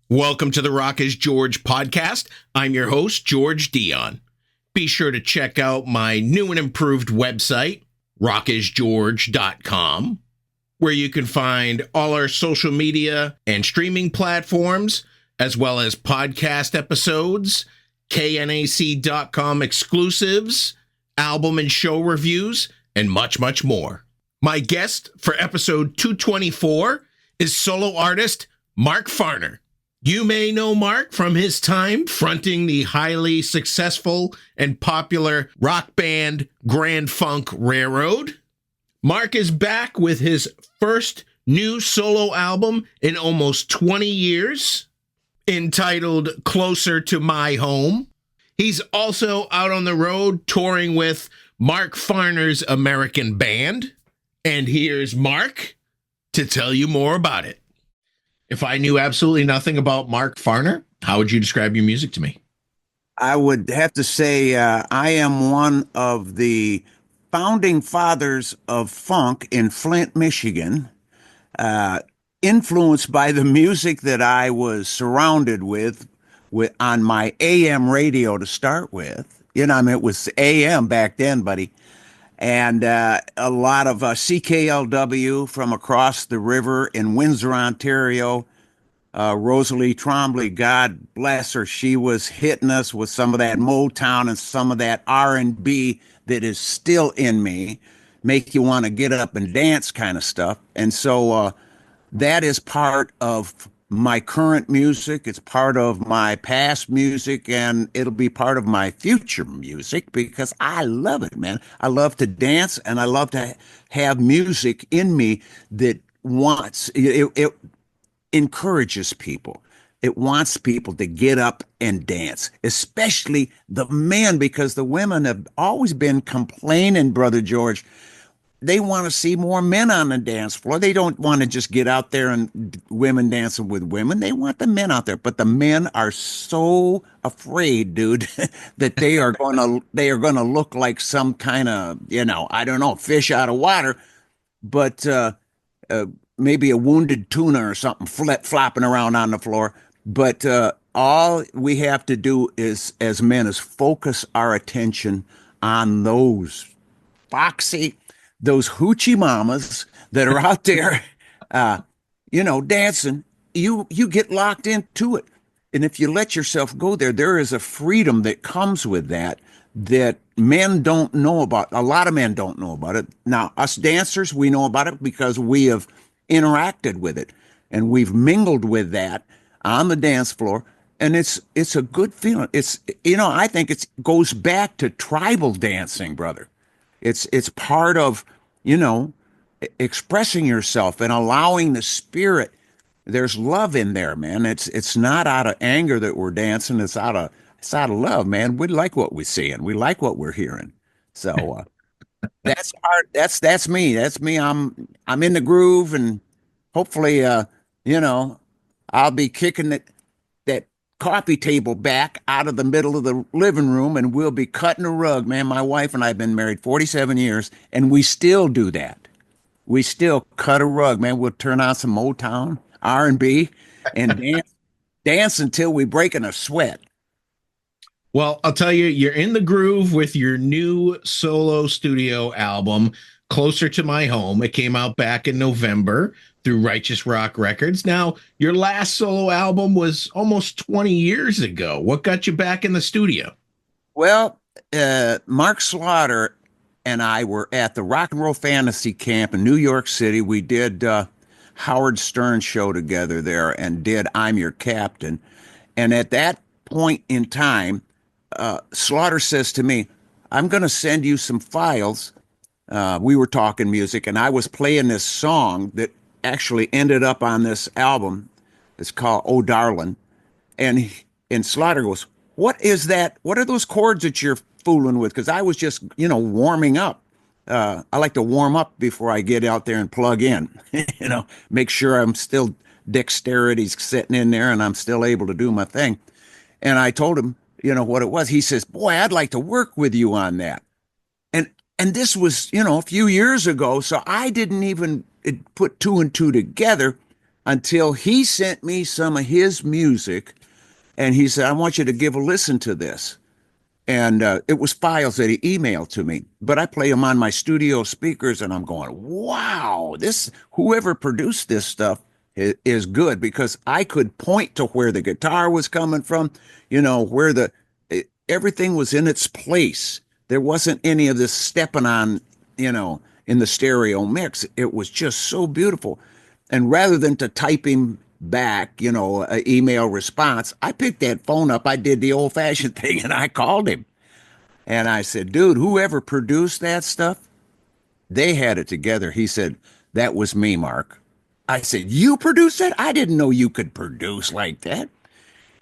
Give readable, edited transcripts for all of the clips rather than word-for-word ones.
Welcome to the Rock is George podcast. I'm your host, George Dionne. Be sure to check out my new and improved website, rockisgeorge.com, where you can find all our social media and streaming platforms, as well as podcast episodes, knac.com exclusives, album and show reviews, and much, much more. My guest for episode 224 is solo artist Mark Farner. You may know Mark from his time fronting the highly successful and popular rock band Grand Funk Railroad. Mark is back with his first new solo album in almost 20 years, entitled Closer to My Home. He's also out on the road touring with Mark Farner's American Band. And here's Mark to tell you more about it. If I knew absolutely nothing about Mark Farner, how would you describe your music to me? I would have to say I am one of the founding fathers of funk in Flint, Michigan, influenced by the music that I was surrounded with on my AM radio to start with. You know, I mean, it was AM back then, buddy. And a lot of CKLW from across the river in Windsor, Ontario. Rosalie Trombley, God bless her, she was hitting us with some of that Motown and some of that R&B that is still in me, make you want to get up and dance kind of stuff. And so that is part of my current music. It's part of my past music, and it'll be part of my future music because I love it, man. I love to dance, and I love to have music in me that wants it encourages people. It wants people to get up and dance, especially the men, because the women have always been complaining, Brother George. They want to see more men on the dance floor. They don't want to just get out there and women dancing with women. They want the men out there. But the men are so afraid, dude, that they are going to look like some kind of, I don't know, fish out of water, but maybe a wounded tuna or something flopping around on the floor. But all we have to do is, as men, is focus our attention on those foxy, those hoochie mamas that are out there, dancing. You get locked into it. And if you let yourself go there, there is a freedom that comes with that men don't know about. A lot of men don't know about it. Now, us dancers, we know about it because we have interacted with it and we've mingled with that on the dance floor. And it's a good feeling. I think it goes back to tribal dancing, brother. It's part of, expressing yourself and allowing the spirit. There's love in there, man. It's not out of anger that we're dancing. It's out of love, man. We like what we're seeing. We like what we're hearing. So that's me. That's me. I'm in the groove, and hopefully, I'll be kicking that coffee table back out of the middle of the living room, and we'll be cutting a rug, man. My wife and I have been married 47 years, and we still do that. We still cut a rug, man. We'll turn on some Motown, R&B, and dance until we break in a sweat. Well, I'll tell you, you're in the groove with your new solo studio album, Closer to My Home. It came out back in November through Righteous Rock Records. Now, your last solo album was almost 20 years ago. What got you back in the studio? Well, Mark Slaughter and I were at the Rock and Roll Fantasy Camp in New York City. We did Howard Stern show together there and did I'm Your Captain. And at that point in time, Slaughter says to me, I'm going to send you some files. We were talking music, and I was playing this song that actually ended up on this album. It's called Oh Darlin'. And Slaughter goes, what is that? What are those chords that you're fooling with? Because I was just, warming up. I like to warm up before I get out there and plug in, make sure I'm still dexterity's sitting in there and I'm still able to do my thing. And I told him, what it was. He says, boy, I'd like to work with you on that. And this was, a few years ago. So I didn't even put two and two together. until he sent me some of his music, and he said, I want you to give a listen to this. And it was files that he emailed to me, but I play them on my studio speakers, and I'm going, wow, this, whoever produced this stuff is good, because I could point to where the guitar was coming from, where everything was in its place. There wasn't any of this stepping on, in the stereo mix. It was just so beautiful. And rather than to type him back, an email response, I picked that phone up. I did the old fashioned thing, and I called him. And I said, dude, whoever produced that stuff, they had it together. He said, that was me, Mark. I said, you produced that? I didn't know you could produce like that.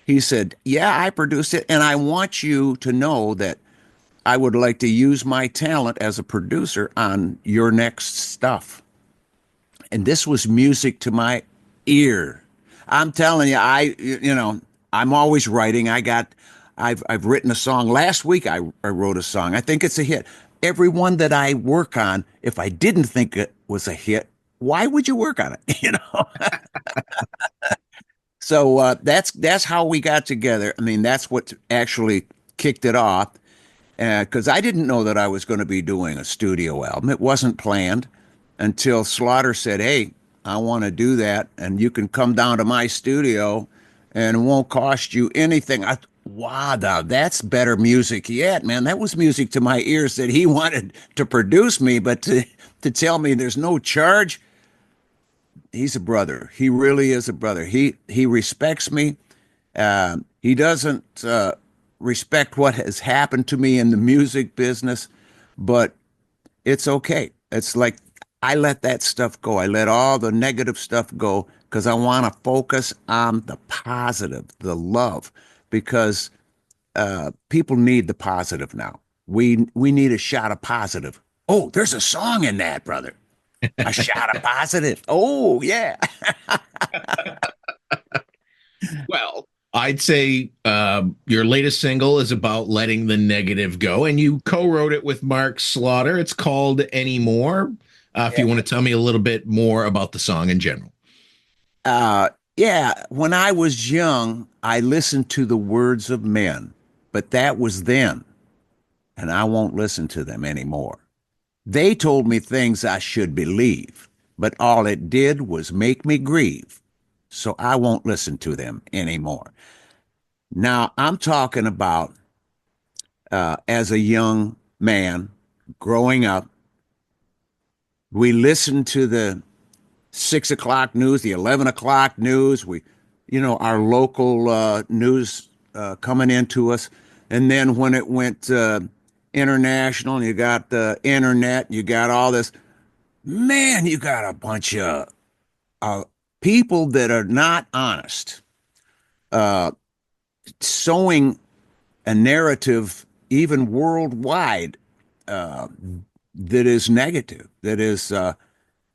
He said, yeah, I produced it. And I want you to know that I would like to use my talent as a producer on your next stuff. And this was music to my ear. I'm telling you, I'm always writing. I've written a song. Last week I wrote a song. I think it's a hit. Every one that I work on, if I didn't think it was a hit, why would you work on it? So that's how we got together. I mean, that's what actually kicked it off. Because I didn't know that I was going to be doing a studio album. It wasn't planned until Slaughter said, hey, I want to do that, and you can come down to my studio, and it won't cost you anything. Wow, that's better music yet, man. That was music to my ears, that he wanted to produce me, but to tell me there's no charge. He's a brother. He really is a brother. He respects me. He doesn't respect what has happened to me in the music business, but it's okay. It's like I let that stuff go. I let all the negative stuff go, because I want to focus on the positive, the love, because people need the positive now. We need a shot of positive. Oh, there's a song in that, brother. A shot of positive. Oh, yeah. Well, I'd say your latest single is about letting the negative go, and you co-wrote it with Mark Slaughter. It's called Anymore. If you want to tell me a little bit more about the song in general. Yeah, when I was young, I listened to the words of men, but that was then, and I won't listen to them anymore. They told me things I should believe, but all it did was make me grieve. So I won't listen to them anymore. Now, I'm talking about as a young man growing up, we listened to the 6 o'clock news, the 11 o'clock news, our local news coming into us. And then when it went international, and you got the internet, you got all this, man, you got a bunch of people that are not honest, sowing a narrative even worldwide that is negative, that is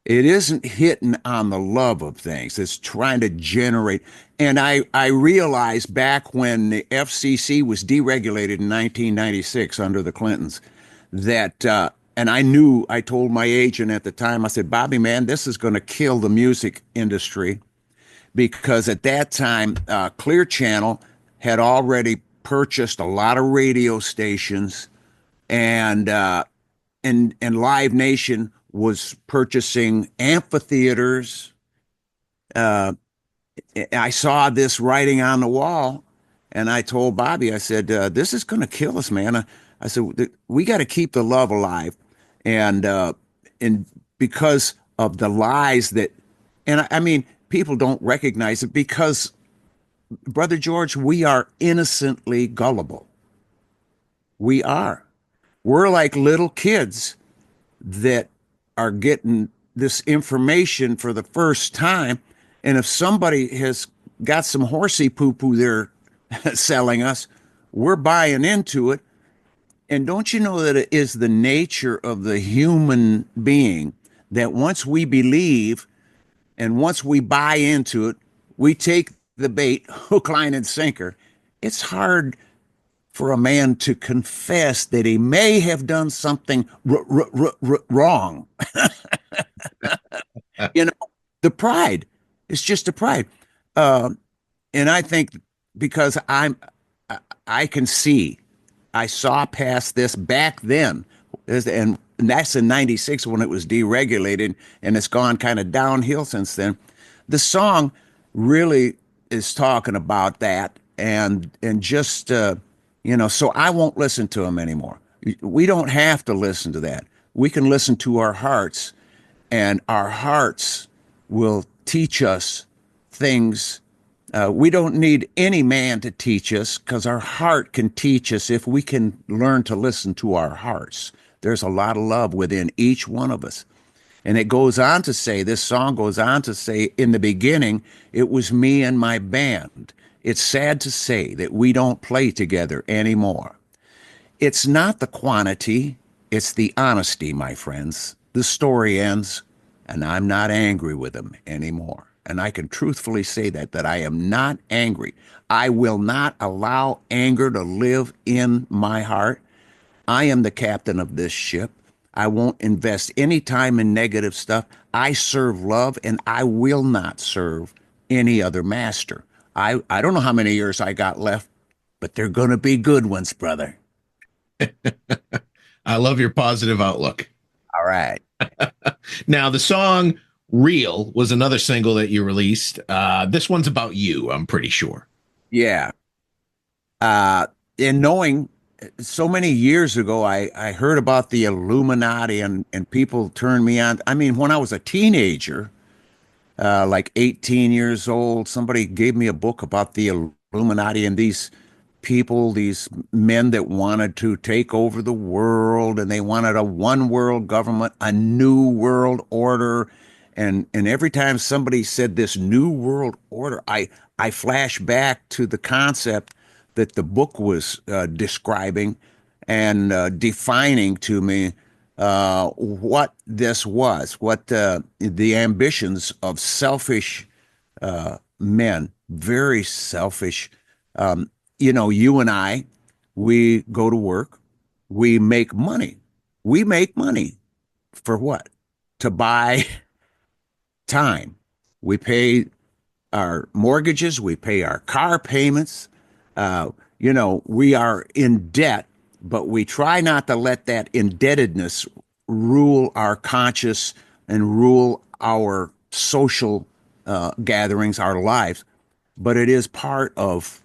it isn't hitting on the love of things. It's trying to generate. And I realized back when the FCC was deregulated in 1996 under the Clintons that, and I told my agent at the time, I said, Bobby, man, this is going to kill the music industry, because at that time, Clear Channel had already purchased a lot of radio stations, and Live Nation was purchasing amphitheaters. I saw this writing on the wall, and I told Bobby, I said, this is going to kill us, man. I said, we got to keep the love alive. And because of the lies that, and I mean, people don't recognize it, because, Brother George, we are innocently gullible. We are. We're like little kids that are getting this information for the first time. And if somebody has got some horsey poo-poo they're selling us, we're buying into it. And don't you know that it is the nature of the human being that once we believe and once we buy into it, we take the bait, hook, line, and sinker. It's hard for a man to confess that he may have done something wrong. The pride. It's just a pride. Uh, and I think because I can see, I saw past this back then, and that's in '96 when it was deregulated, and it's gone kind of downhill since then. The song really is talking about that, and just so I won't listen to them anymore. We don't have to listen to that. We can listen to our hearts, and our hearts will teach us things. We don't need any man to teach us because our heart can teach us if we can learn to listen to our hearts. There's a lot of love within each one of us. And it goes on to say, this song goes on to say, in the beginning, it was me and my band. It's sad to say that we don't play together anymore. It's not the quantity, it's the honesty, my friends. The story ends, and I'm not angry with them anymore. And I can truthfully say that I am not angry. I will not allow anger to live in my heart. I am the captain of this ship. I won't invest any time in negative stuff. I serve love, and I will not serve any other master. I don't know how many years I got left, but they're going to be good ones, brother. I love your positive outlook. All right. Now, the song Real was another single that you released. This one's about you, I'm pretty sure. Yeah. In knowing so many years ago, I heard about the Illuminati and people turned me on. I mean, when I was a teenager, like 18 years old, somebody gave me a book about the Illuminati and these people, these men that wanted to take over the world, and they wanted a one world government, a new world order. And every time somebody said this new world order, I flash back to the concept that the book was describing and defining to me what this was, what the ambitions of selfish men, very selfish. You and I, we go to work, we make money. We make money for what? To buy time. We pay our mortgages, we pay our car payments. We are in debt, but we try not to let that indebtedness rule our conscience and rule our social gatherings, our lives. But it is part of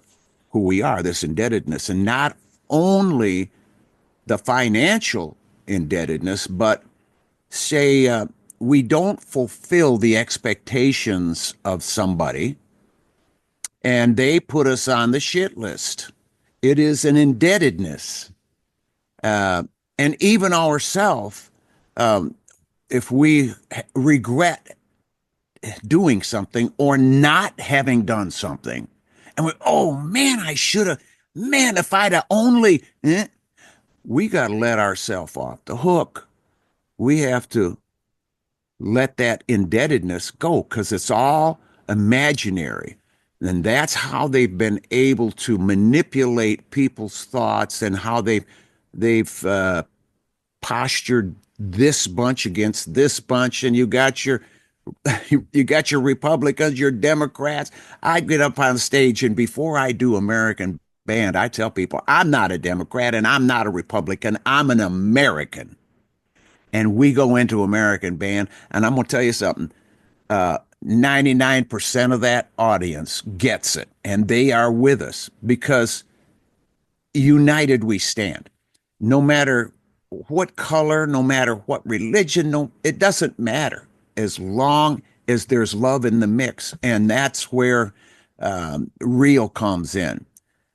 who we are, this indebtedness, and not only the financial indebtedness, but say we don't fulfill the expectations of somebody and they put us on the shit list. It is an indebtedness. And even ourselves, if we regret doing something or not having done something, and oh man, I should have, man, if I'd have only, we got to let ourselves off the hook. We have to let that indebtedness go because it's all imaginary. And that's how they've been able to manipulate people's thoughts and how they've postured this bunch against this bunch. And you got your Republicans, your Democrats. I get up on stage, and before I do American Band, I tell people I'm not a Democrat and I'm not a Republican. I'm an American. And we go into American Band, and I'm going to tell you something. 99% of that audience gets it, and they are with us because united we stand. No matter what color, no matter what religion, it doesn't matter as long as there's love in the mix. And that's where real comes in.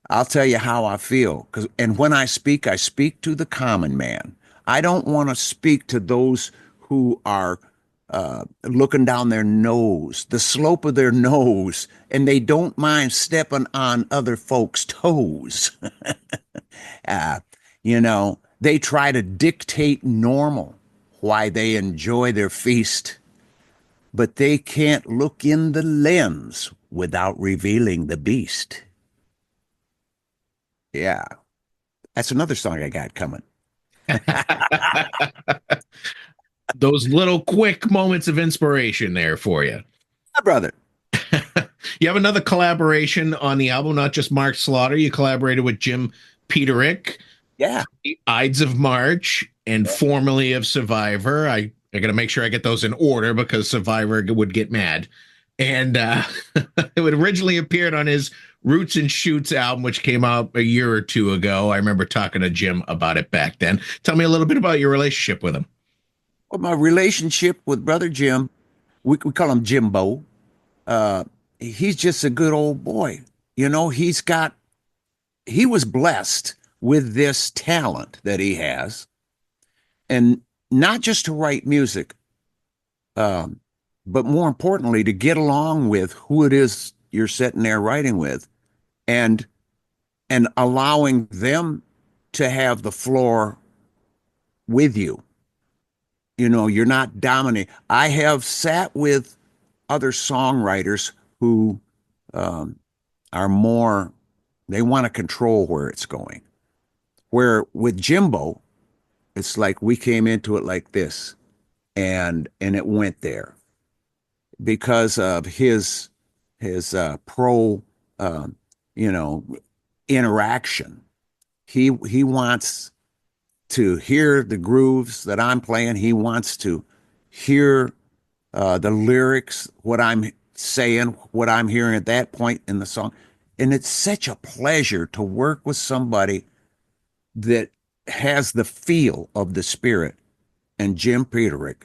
I'll tell you how I feel. And when I speak to the common man. I don't want to speak to those who are looking down their nose, the slope of their nose, and they don't mind stepping on other folks' toes. They try to dictate normal, why they enjoy their feast, but they can't look in the lens without revealing the beast. Yeah, that's another song I got coming. Those little quick moments of inspiration there for you. My brother. You have another collaboration on the album, not just Mark Slaughter. You collaborated with Jim Peterik, Yeah. the Ides of March, and formerly of Survivor. I got to make sure I get those in order because Survivor would get mad. And it would originally appeared on his Roots and Shoots album, which came out a year or two ago. I remember talking to Jim about it back then. Tell me a little bit about your relationship with him. Well, my relationship with Brother Jim, we call him Jimbo. Uh, he's just a good old boy. He was blessed with this talent that he has, and not just to write music, um, but more importantly, to get along with who it is you're sitting there writing with, and allowing them to have the floor with you. You're not dominating. I have sat with other songwriters who um, are more, they want to control where it's going. Where with Jimbo, it's like we came into it like this, and it went there because of his pro, um, you know, interaction. He wants to hear the grooves that I'm playing. He wants to hear the lyrics, what I'm saying, what I'm hearing at that point in the song. And it's such a pleasure to work with somebody that has the feel of the spirit. And Jim Peterik,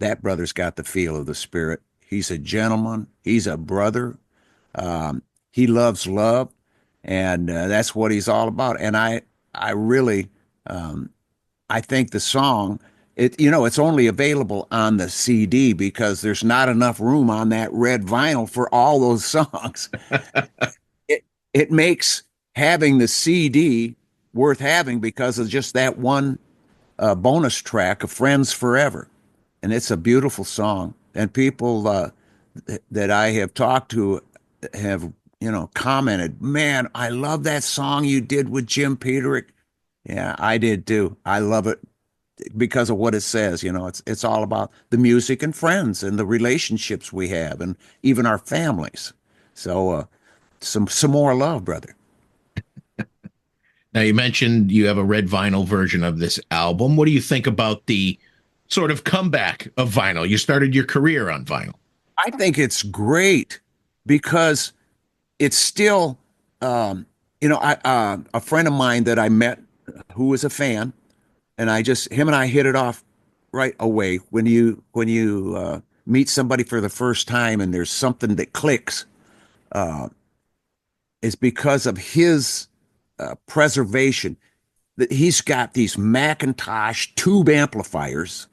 that brother's got the feel of the spirit. He's a gentleman. He's a brother. He loves love, and that's what he's all about. And I really, um, I think the song, it's only available on the CD because there's not enough room on that red vinyl for all those songs. It makes having the CD worth having because of just that one bonus track of Friends Forever. And it's a beautiful song. And people that I have talked to have, commented, man, I love that song you did with Jim Peterik. Yeah, I did too. I love it because of what it says. It's all about the music and friends and the relationships we have and even our families. So some more love, brother. Now, you mentioned you have a red vinyl version of this album. What do you think about the sort of comeback of vinyl? You started your career on vinyl. I think it's great because it's still, a friend of mine that I met who was a fan, and him and I hit it off right away. When you meet somebody for the first time and there's something that clicks, uh, it's because of his preservation. That he's got these Macintosh tube amplifiers.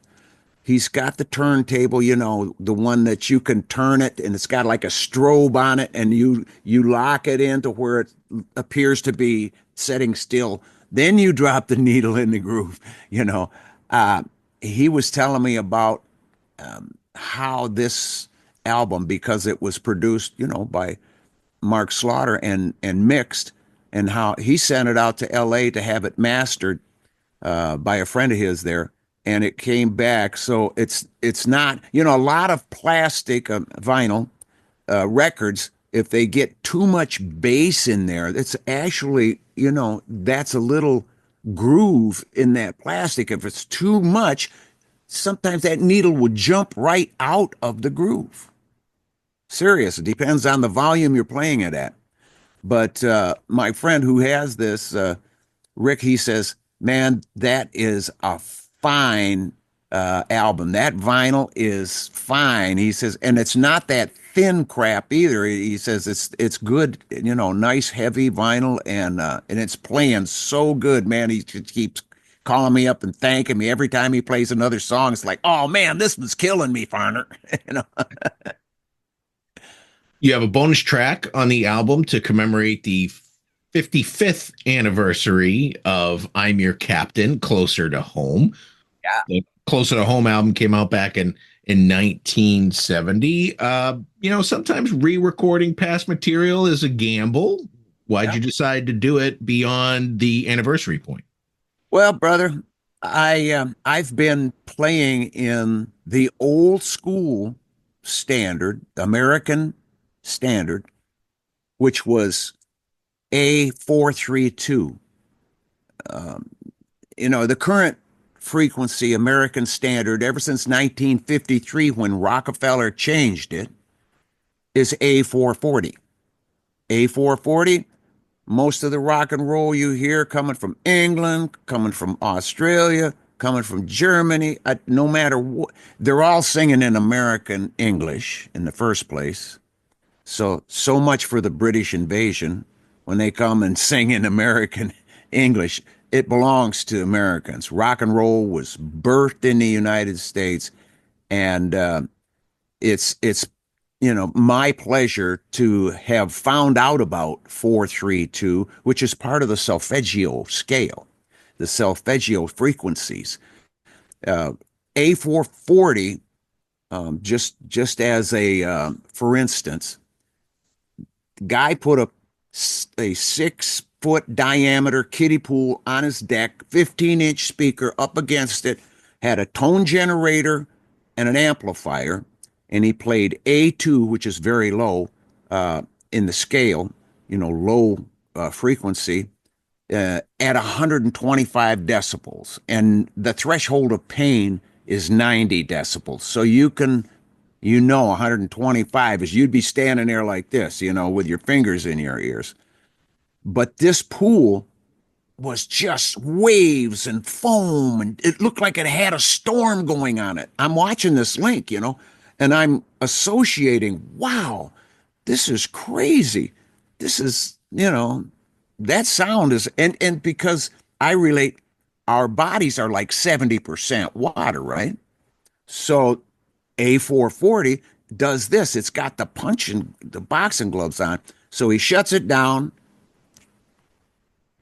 He's got the turntable, the one that you can turn it and it's got like a strobe on it, and you lock it into where it appears to be setting still. Then you drop the needle in the groove, Uh, he was telling me about how this album, because it was produced, by Mark Slaughter and mixed, and how he sent it out to LA to have it mastered by a friend of his there, and it came back. So it's not, a lot of plastic vinyl records. If they get too much bass in there, it's actually, that's a little groove in that plastic. If it's too much, sometimes that needle would jump right out of the groove. Serious. It depends on the volume you're playing it at. But my friend who has this, Rick, he says, man, that is a fine album. That vinyl is fine. He says, and it's not that thin crap either. He says it's good, nice heavy vinyl, and it's playing so good, man. He just keeps calling me up and thanking me every time he plays another song. It's like, oh man, this was killing me, Farner. You have a bonus track on the album to commemorate the 55th anniversary of I'm Your Captain, Closer to Home. Yeah. The Closer to Home album came out back in 1970. Sometimes re-recording past material is a gamble. Why'd you decide to do it beyond the anniversary point? Well, brother, I've been playing in the old school standard American standard, which was A432. The current frequency American standard ever since 1953 when Rockefeller changed it is A440. A440, most of the rock and roll you hear coming from England, coming from Australia, coming from Germany, no matter what, they're all singing in American English in the first place. So much for the British invasion. When they come and sing in American English, it belongs to Americans. Rock and roll was birthed in the United States, and it's my pleasure to have found out about 432, which is part of the solfeggio scale, the solfeggio frequencies. A440, just as a for instance, guy put a 6-foot diameter kiddie pool on his deck, 15-inch speaker up against it, had a tone generator and an amplifier, and he played A2, which is very low in the scale, low frequency, at 125 decibels. And the threshold of pain is 90 decibels. So you can, 125 is you'd be standing there like this, with your fingers in your ears. But this pool was just waves and foam, and it looked like it had a storm going on it. I'm watching this link, and I'm associating, wow, this is crazy. This is, that sound is, and because I relate, our bodies are like 70% water, right? So A440 does this. It's got the the boxing gloves on. So he shuts it down,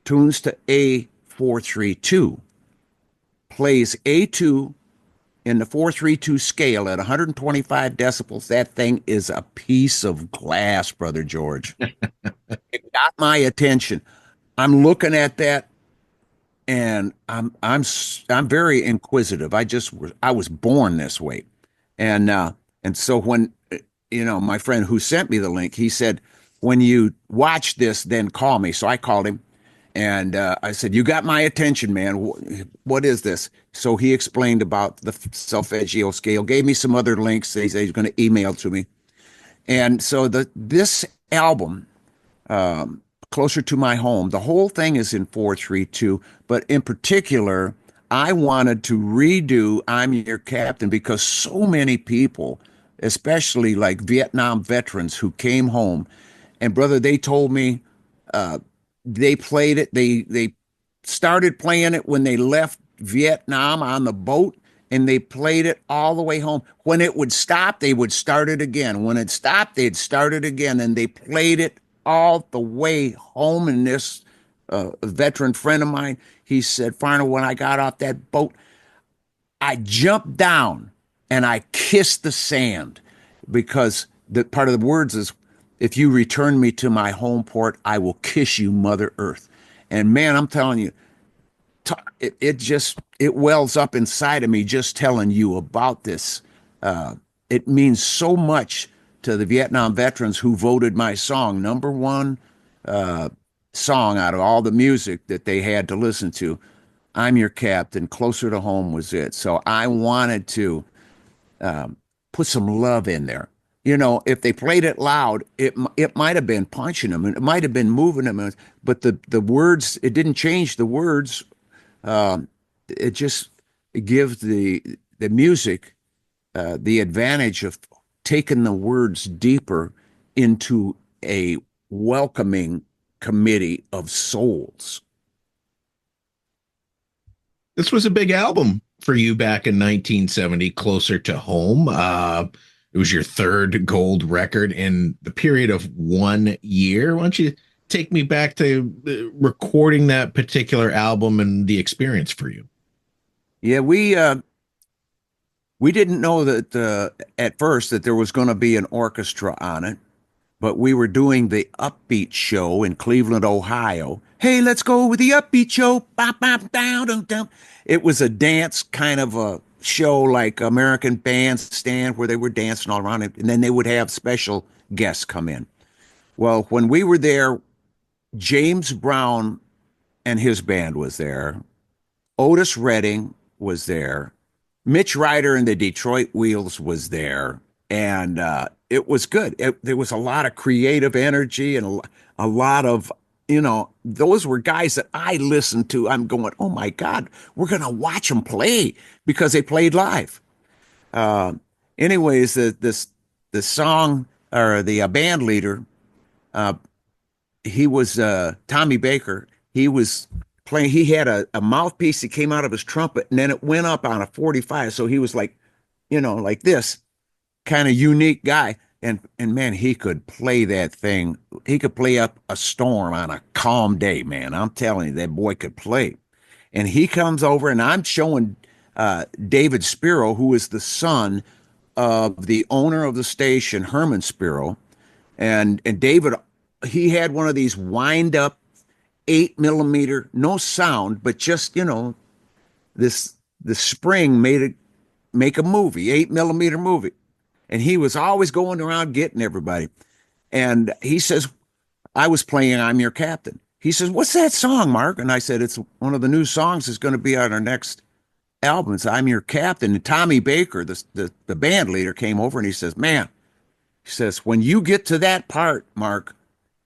tunes to A432, plays A2 in the 432 scale at 125 decibels. That thing is a piece of glass, Brother George. It got my attention. I'm looking at that, and I'm very inquisitive. I was born this way, and so when my friend who sent me the link, he said, when you watch this, then call me. So I called him. And I said, you got my attention, man. What is this? So he explained about the solfeggio scale, gave me some other links. He said he's going to email to me. And so this album, Closer to My Home, the whole thing is in 432. But in particular, I wanted to redo I'm Your Captain because so many people, especially like Vietnam veterans who came home, and brother, they told me, they played it. They started playing it when they left Vietnam on the boat, and they played it all the way home. When it would stop, they would start it again. When it stopped, they'd start it again, and they played it all the way home. And this veteran friend of mine, he said, Farner, when I got off that boat, I jumped down and I kissed the sand, because the part of the words is, if you return me to my home port, I will kiss you, Mother Earth. And man, I'm telling you, it wells up inside of me just telling you about this. It means so much to the Vietnam veterans who voted my song number one song out of all the music that they had to listen to. I'm Your Captain, Closer to Home was it. So I wanted to put some love in there. If they played it loud, it might have been punching them, and it might have been moving them, but the words, it didn't change the words. It just gives the music the advantage of taking the words deeper into a welcoming committee of souls. This was a big album for you back in 1970, Closer to Home. It was your third gold record in the period of 1 year. Why don't you take me back to recording that particular album and the experience for you? Yeah, we didn't know that at first that there was going to be an orchestra on it, but we were doing the Upbeat show in Cleveland, Ohio. Hey, let's go with the Upbeat show. Bop, bop, down, down, down. It was a dance kind of a show like American Bandstand where they were dancing all around it. And then they would have special guests come in. Well, when we were there, James Brown and his band was there. Otis Redding was there. Mitch Ryder and the Detroit Wheels was there. And it was good. There was a lot of creative energy and a lot of, those were guys that I listened to. I'm going, oh my God, we're going to watch them play because they played live. Anyways, the song or the band leader, he was Tommy Baker. He was playing. He had a mouthpiece that came out of his trumpet, and then it went up on a 45. So he was like, like this kind of unique guy. And man, he could play that thing. He could play up a storm on a calm day, man. I'm telling you, that boy could play. And he comes over, and I'm showing David Spiro, who is the son of the owner of the station, Herman Spiro. And David, he had one of these wind up 8mm, no sound, but just, the spring made it make a movie, 8mm movie. And he was always going around getting everybody. And he says, I was playing I'm Your Captain. He says, what's that song, Mark? And I said, it's one of the new songs that's going to be on our next album. It's I'm Your Captain. And Tommy Baker, the band leader, came over and he says, man, he says, when you get to that part, Mark,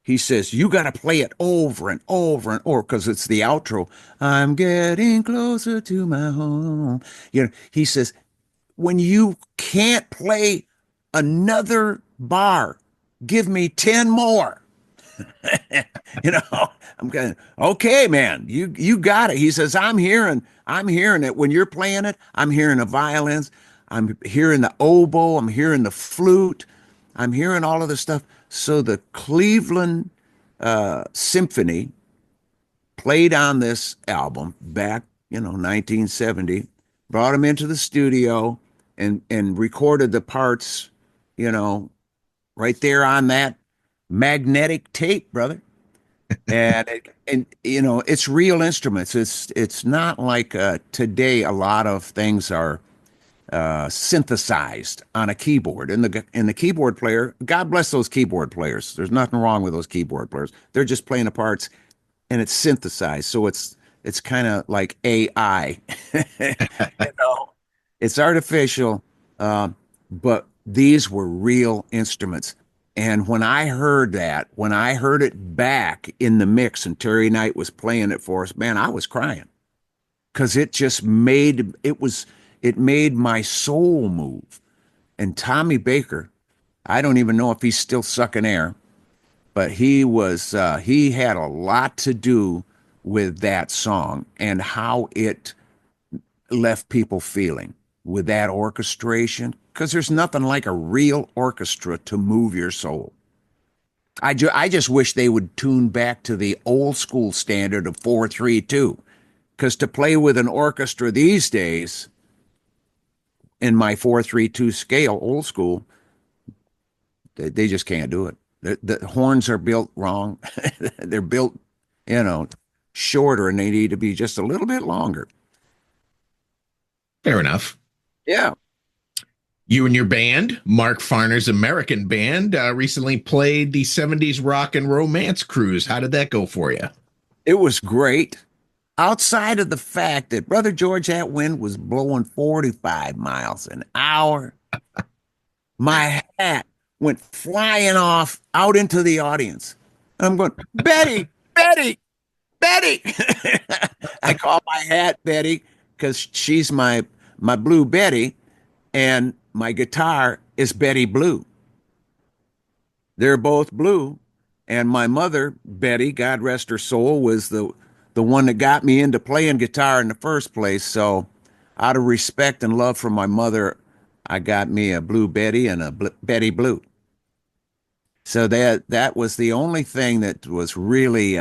he says, you got to play it over and over and over because it's the outro. I'm getting closer to my home. He says, when you can't play another bar, give me 10 more. I'm going, okay, man, you got it. He says, I'm hearing it. When you're playing it, I'm hearing the violins. I'm hearing the oboe. I'm hearing the flute. I'm hearing all of this stuff. So the Cleveland Symphony played on this album back, 1970, brought him into the studio and recorded the parts, right there on that magnetic tape, brother. And it's real instruments. It's not like today a lot of things are synthesized on a keyboard. And the keyboard player, God bless those keyboard players. There's nothing wrong with those keyboard players. They're just playing the parts, and it's synthesized. So it's kind of like AI. It's artificial, but these were real instruments. And when I heard it back in the mix, and Terry Knight was playing it for us, man, I was crying because it just made my soul move. And Tommy Baker, I don't even know if he's still sucking air, but he had a lot to do with that song and how it left people feeling with that orchestration, because there's nothing like a real orchestra to move your soul. I just wish they would tune back to the old school standard of 4/3/2, because to play with an orchestra these days in my 4/3/2 scale, old school, they just can't do it. The horns are built wrong. They're built, shorter, and they need to be just a little bit longer. Fair enough. Yeah. You and your band, Mark Farner's American Band, recently played the 70s rock and romance cruise. How did that go for you? It was great. Outside of the fact that, Brother George, that wind was blowing 45 miles an hour. My hat went flying off out into the audience. I'm going, Betty, Betty, Betty. I call my hat Betty because she's my Blue Betty, and my guitar is Betty Blue. They're both blue. And my mother, Betty, God rest her soul, was the one that got me into playing guitar in the first place. So out of respect and love for my mother, I got me a Blue Betty and a Betty Blue. So that was the only thing that was really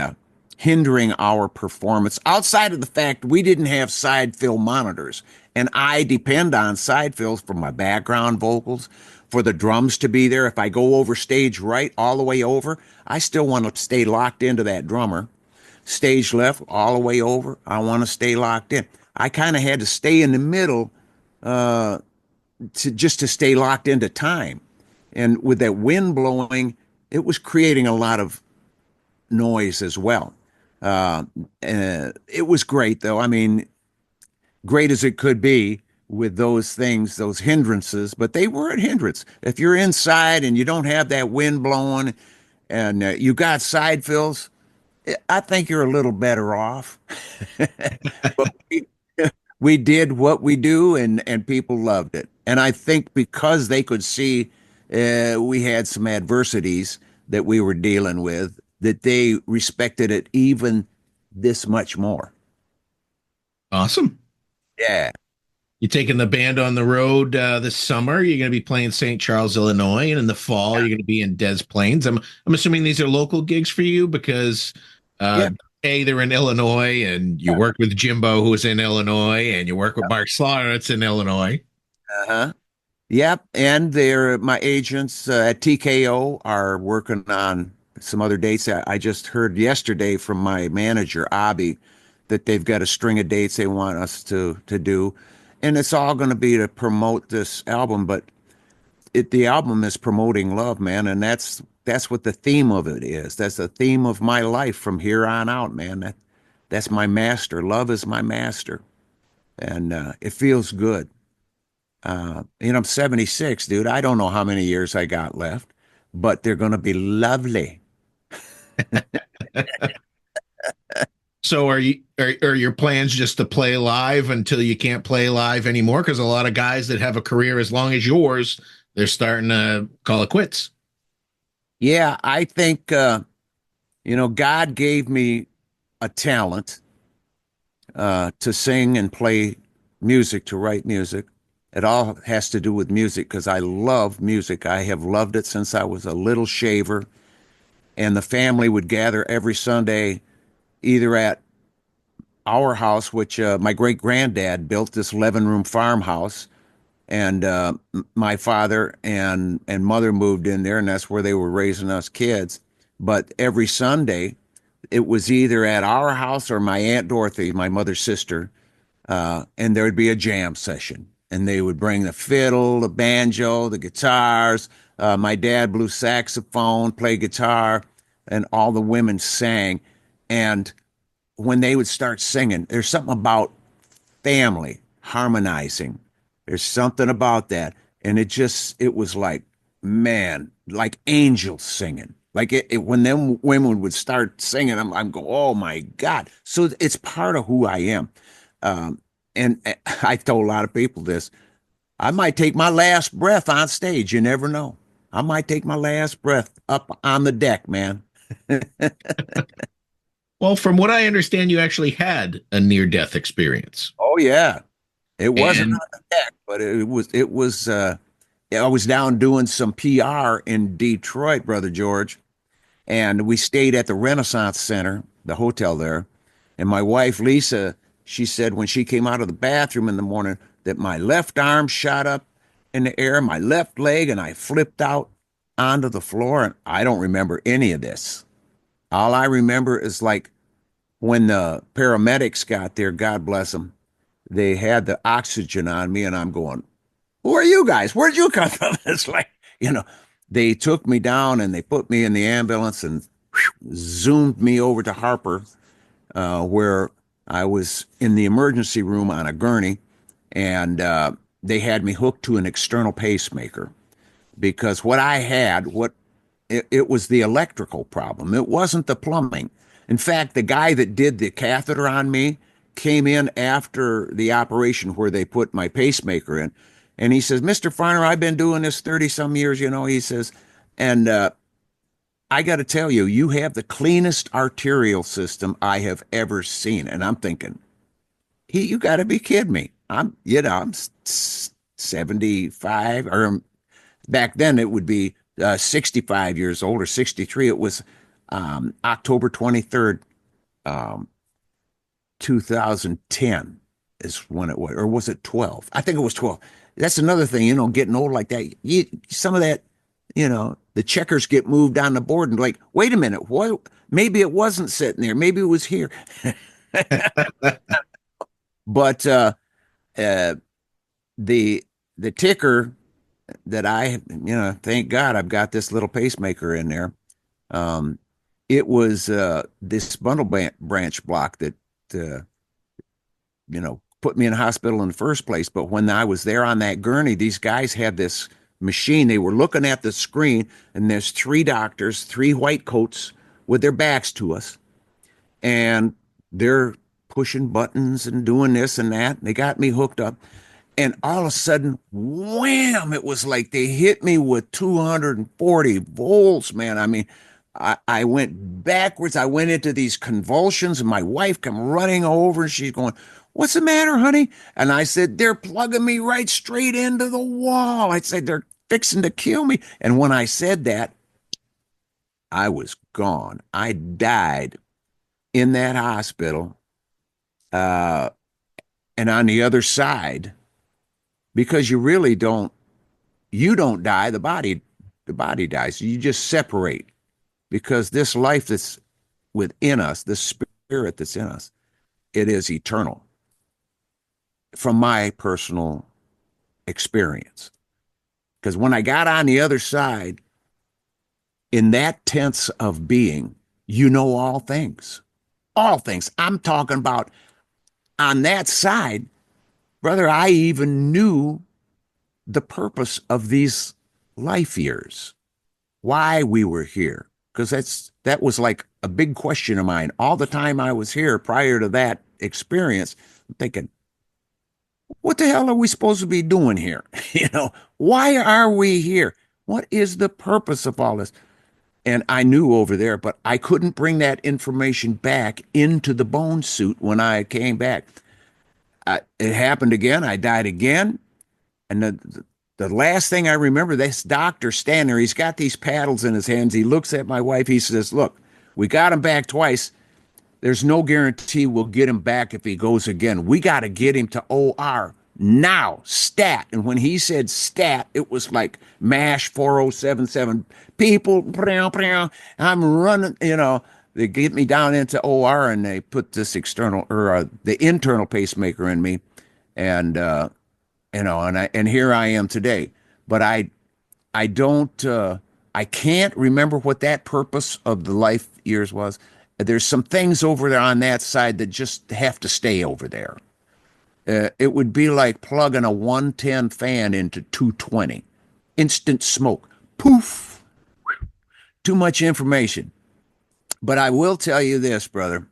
hindering our performance, outside of the fact we didn't have side fill monitors. And I depend on side fills for my background vocals, for the drums to be there. If I go over stage right all the way over, I still want to stay locked into that drummer. Stage left all the way over, I want to stay locked in. I kind of had to stay in the middle to stay locked into time. And with that wind blowing, it was creating a lot of noise as well. It was great, though. I mean, great as it could be with those things, those hindrances, but they were a hindrance. If you're inside and you don't have that wind blowing and you got side fills, I think you're a little better off. But we did what we do, and people loved it. And I think because they could see we had some adversities that we were dealing with, that they respected it even this much more. Awesome. Yeah. You taking the band on the road this summer? You're going to be playing St. Charles, Illinois, and in the fall you're going to be in Des Plaines. I'm assuming these are local gigs for you because Yeah. A, they're in Illinois, and you work with Jimbo, who's in Illinois, and you work with Mark Slaughter, that's in Illinois. Uh-huh. Yep. And they're my agents at TKO are working on some other dates. I just heard yesterday from my manager, Abby, that they've got a string of dates they want us to do. And it's all going to be to promote this album, but the album is promoting love, man, and that's what the theme of it is. That's the theme of my life from here on out, man. That's my master. Love is my master, and it feels good. I'm 76, dude. I don't know how many years I got left, but they're going to be lovely. So are your plans just to play live until you can't play live anymore? Because a lot of guys that have a career as long as yours, they're starting to call it quits. Yeah, I think God gave me a talent to sing and play music, to write music. It all has to do with music because I love music. I have loved it since I was a little shaver, and the family would gather every Sunday either at our house, which my great granddad built this 11-room farmhouse, and my father and mother moved in there, and that's where they were raising us kids. But every Sunday, it was either at our house or my Aunt Dorothy, my mother's sister, and there would be a jam session. And they would bring the fiddle, the banjo, the guitars. My dad blew saxophone, played guitar, and all the women sang. And when they would start singing, there's something about family harmonizing. There's something about that. And it was like, man, like angels singing. Like when them women would start singing, I'm going, oh my God. So it's part of who I am. And I told a lot of people this. I might take my last breath on stage. You never know. I might take my last breath up on the deck, man. Well, from what I understand, you actually had a near-death experience. Oh yeah. It wasn't And on the deck, but I was down doing some PR in Detroit, Brother George, and we stayed at the Renaissance Center, the hotel there. And my wife, Lisa, she said when she came out of the bathroom in the morning that my left arm shot up in the air, my left leg, and I flipped out onto the floor. And I don't remember any of this. All I remember is like when the paramedics got there, God bless them, they had the oxygen on me, and I'm going, who are you guys? Where'd you come from? It's like, they took me down and they put me in the ambulance and zoomed me over to Harper, where I was in the emergency room on a gurney, and they had me hooked to an external pacemaker because what I had, it was the electrical problem. It wasn't the plumbing. In fact, the guy that did the catheter on me came in after the operation where they put my pacemaker in. And he says, Mr. Farner, I've been doing this 30 some years, he says, and I got to tell you, you have the cleanest arterial system I have ever seen. And I'm thinking, you got to be kidding me. I'm 75, or back then it would be 65 years old or 63. It was October 23rd, 2010 is when it was, or was it 12? I think it was 12. That's another thing, getting old like that. Some of that, the checkers get moved on the board and like, wait a minute, what? Maybe it wasn't sitting there. Maybe it was here. But the ticker that thank God I've got this little pacemaker in there. Um, it was this branch block that uh, put me in the hospital in the first place. But when I was there on that gurney, these guys had this machine. They were looking at the screen, and there's three doctors, three white coats with their backs to us, and they're pushing buttons and doing this and that. They got me hooked up. And all of a sudden, wham, it was like they hit me with 240 volts, man. I mean, I went backwards. I went into these convulsions, and my wife came running over, and she's going, "What's the matter, honey?" And I said, "They're plugging me right straight into the wall." I said, "They're fixing to kill me." And when I said that, I was gone. I died in that hospital. And on the other side, because you don't die, the body dies. You just separate, because this life that's within us, this spirit that's in us, it is eternal. From my personal experience. Because when I got on the other side, in that tense of being, all things. All things. I'm talking about on that side, brother, I even knew the purpose of these life years, why we were here. Because that was like a big question of mine. All the time I was here prior to that experience, I'm thinking, what the hell are we supposed to be doing here? Why are we here? What is the purpose of all this? And I knew over there, but I couldn't bring that information back into the bone suit when I came back. It happened again. I died again. And the last thing I remember, this doctor standing there, he's got these paddles in his hands. He looks at my wife. He says, "Look, we got him back twice. There's no guarantee we'll get him back if he goes again. We got to get him to OR now, stat." And when he said stat, it was like MASH 4077. People, I'm running, they get me down into OR, and they put this the internal pacemaker in me. And, and here I am today. But I don't, I can't remember what that purpose of the life years was. There's some things over there on that side that just have to stay over there. It would be like plugging a 110 fan into 220. Instant smoke. Poof. Too much information. But I will tell you this, brother.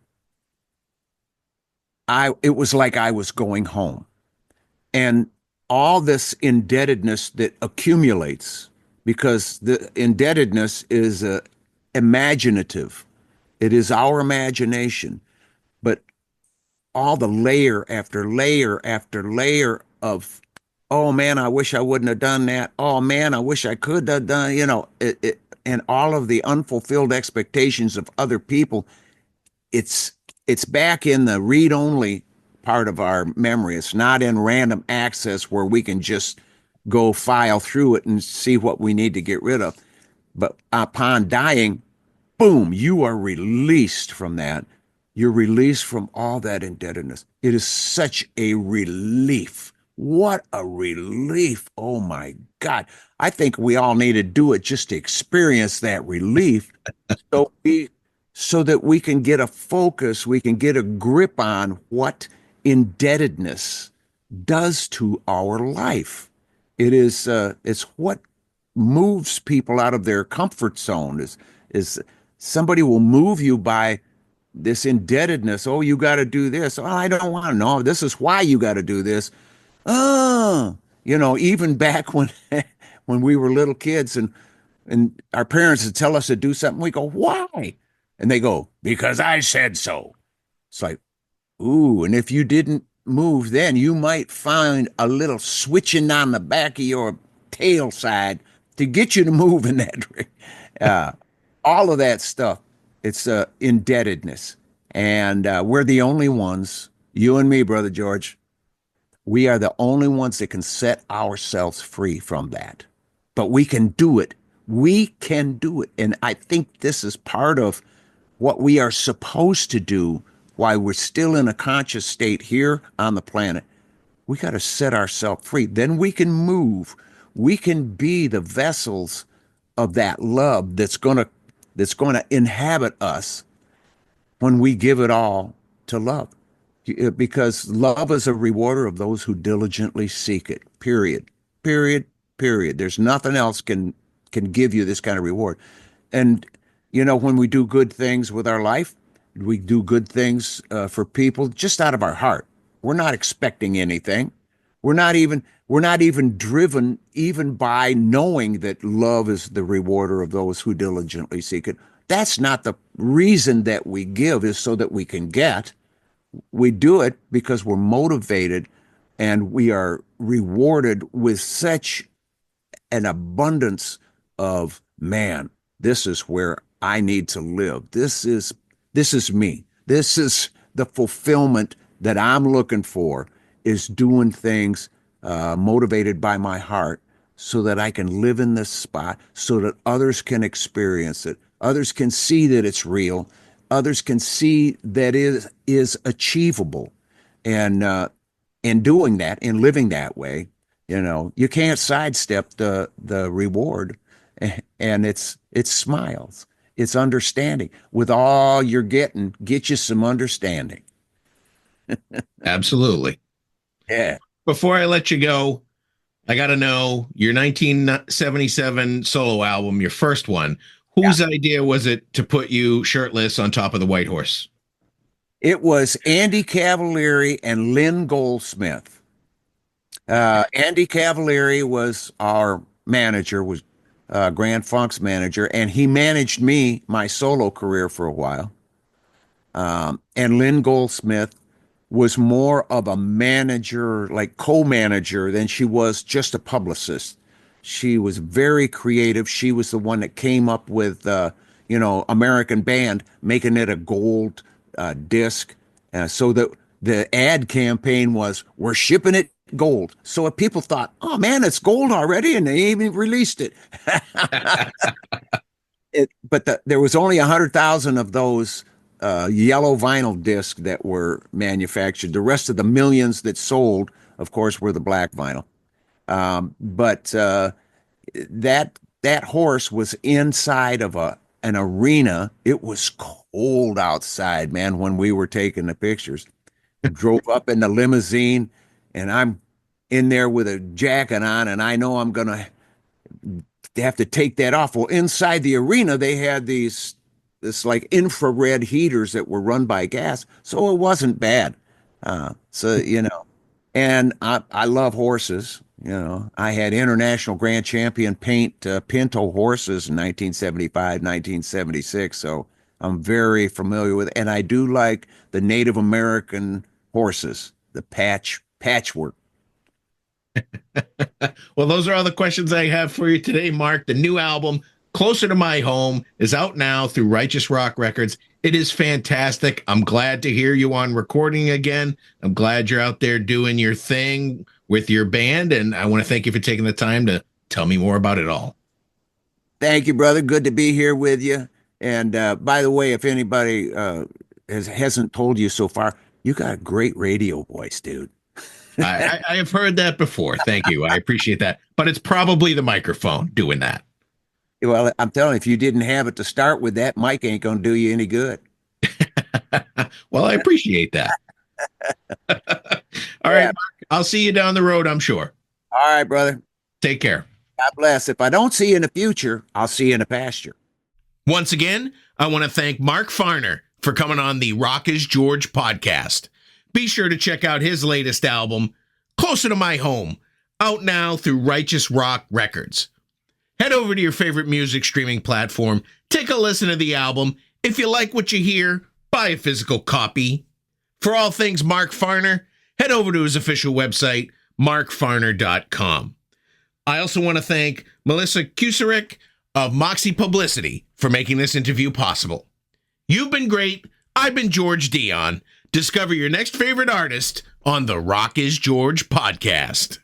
It was like I was going home. And all this indebtedness that accumulates, because the indebtedness is imaginative. It is our imagination. But all the layer after layer after layer of, "Oh man, I wish I wouldn't have done that. Oh man, I wish I could have done," and all of the unfulfilled expectations of other people, it's back in the read-only part of our memory. It's not in random access where we can just go file through it and see what we need to get rid of. But upon dying, boom, you are released from that. You're released from all that indebtedness. It is such a relief. What a relief. Oh my God. I think we all need to do it just to experience that relief so that we can get a focus, we can get a grip on what indebtedness does to our life. It's what moves people out of their comfort zone. Is somebody will move you by this indebtedness. "Oh, you got to do this." "Oh, I don't want to know. This is why you got to do this." Oh, even back when when we were little kids and our parents would tell us to do something, we go, "Why?" And they go, "Because I said so." It's like, ooh, and if you didn't move then, you might find a little switching on the back of your tail side to get you to move in that direction. All of that stuff. It's indebtedness. And we're the only ones, you and me, Brother George, we are the only ones that can set ourselves free from that. But we can do it. We can do it. And I think this is part of what we are supposed to do while we're still in a conscious state here on the planet. We got to set ourselves free. Then we can move. we can be the vessels of that love that's going to inhabit us when we give it all to love. Because love is a rewarder of those who diligently seek it. Period. Period. Period. There's nothing else can give you this kind of reward. And when we do good things with our life, we do good things for people just out of our heart. We're not expecting anything. We're not even driven even by knowing that love is the rewarder of those who diligently seek it. That's not the reason that we give, is so that we can get. We do it because we're motivated and we are rewarded with such an abundance of, man, this is where I need to live. This is me. This is the fulfillment that I'm looking for, is doing things motivated by my heart so that I can live in this spot, so that others can experience it. Others can see that it's real. Others can see that it is achievable. And in doing that, in living that way, you can't sidestep the reward. And it's smiles. It's understanding. With all you're getting, get you some understanding. Absolutely. Yeah. Before I let you go, I got to know your 1977 solo album, your first one. Whose idea was it to put you shirtless on top of the white horse? It was Andy Cavalieri and Lynn Goldsmith. Andy Cavalieri was our manager, was Grand Funk's manager, and he managed my solo career for a while. And Lynn Goldsmith was more of a manager, like co-manager, than she was just a publicist. She was very creative. She was the one that came up with, American Band, making it a gold disc. So that the ad campaign was, we're shipping it gold. So if people thought, oh man, it's gold already, and they even released it. But there was only 100,000 of those yellow vinyl discs that were manufactured. The rest of the millions that sold, of course, were the black vinyl. But that horse was inside of an arena. It was cold outside, man, when we were taking the pictures. Drove up in the limousine, and I'm in there with a jacket on, and I know I'm gonna have to take that off. Well, inside the arena, they had this like infrared heaters that were run by gas, so it wasn't bad. And I love horses. I had international grand champion paint Pinto horses in 1975, 1976. So I'm very familiar with it. And I do like the Native American horses, the patchwork. Well, those are all the questions I have for you today, Mark. The new album, Closer to My Home, is out now through Righteous Rock Records. It is fantastic. I'm glad to hear you on recording again. I'm glad you're out there doing your thing with your band, and I want to thank you for taking the time to tell me more about it all. Thank you, brother. Good to be here with you. And by the way, if anybody hasn't told you so far, you got a great radio voice, dude. I have heard that before. Thank you. I appreciate that. But it's probably the microphone doing that. Well, I'm telling you, if you didn't have it to start with, that mic ain't going to do you any good. Well, I appreciate that. All right, Mark, I'll see you down the road, I'm sure. All right, brother. Take care. God bless. If I don't see you in the future, I'll see you in the pasture. Once again, I want to thank Mark Farner for coming on the Rock is George podcast. Be sure to check out his latest album, Closer to My Home, out now through Righteous Rock Records. Head over to your favorite music streaming platform, take a listen to the album. If you like what you hear, buy a physical copy. For all things Mark Farner, head over to his official website, markfarner.com. I also want to thank Melissa Kusarik of Moxie Publicity for making this interview possible. You've been great. I've been George Dionne. Discover your next favorite artist on the Rock is George podcast.